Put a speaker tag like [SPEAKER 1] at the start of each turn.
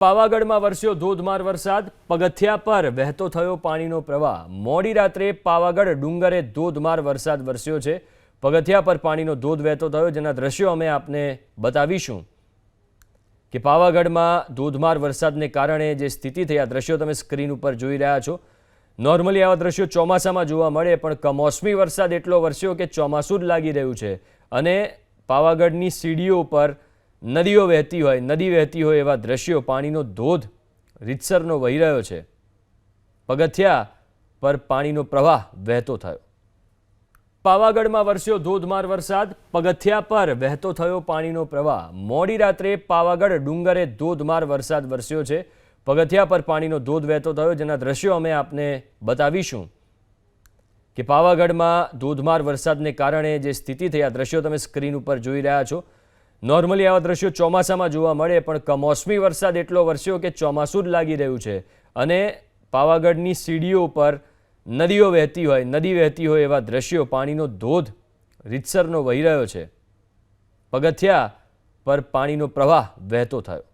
[SPEAKER 1] પાવાગઢમાં વરસ્યો ધોધમાર વરસાદ, પગથિયા પર વહેતો થયો પાણીનો પ્રવાહ। મોડી રાત્રે પાવાગઢ ડુંગરે ધોધમાર વરસાદ વરસ્યો છે। પગથિયા પર પાણીનો ધોધ વહેતો થયો, જેના દ્રશ્યો અમે આપને બતાવીશું કે પાવાગઢમાં ધોધમાર વરસાદને કારણે જે સ્થિતિ થઈ, આ દ્રશ્યો તમે સ્ક્રીન ઉપર જોઈ રહ્યા છો। નોર્મલી આવા દ્રશ્યો ચોમાસામાં જોવા મળે, પણ કમોસમી વરસાદ એટલો વરસ્યો કે ચોમાસું જ લાગી રહ્યું છે અને પાવાગઢની સીડીઓ પર નદીઓ વહેતી હોય, નદી વહેતી હોય એવા દ્રશ્યો, પાણીનો ધોધ રીતસરનો વહી રહ્યો છે। પગથિયા પર પાણીનો પ્રવાહ વહેતો થયો। પાવાગઢમાં વરસ્યો ધોધમાર વરસાદ, પગથિયા પર વહેતો થયો પાણીનો પ્રવાહ। મોડી રાત્રે પાવાગઢ ડુંગરે ધોધમાર વરસાદ વરસ્યો છે। પગથિયા પર પાણીનો ધોધ વહેતો થયો, જેના દ્રશ્યો અમે આપને બતાવીશું કે પાવાગઢમાં ધોધમાર વરસાદને કારણે જે સ્થિતિ થઈ, આ દ્રશ્યો તમે સ્ક્રીન ઉપર જોઈ રહ્યા છો। નોર્મલી આવા દ્રશ્યો ચોમાસામાં જોવા મળે, પણ કમોસમી વરસાદ એટલો વરસ્યો કે ચોમાસું જ લાગી રહ્યું છે અને પાવાગઢની સીડીઓ પર નદીઓ વહેતી હોય, નદી વહેતી હોય એવા દ્રશ્યો, પાણીનો ધોધ રીતસરનો વહી રહ્યો છે। પગથિયા પર પાણીનો પ્રવાહ વહેતો થયો।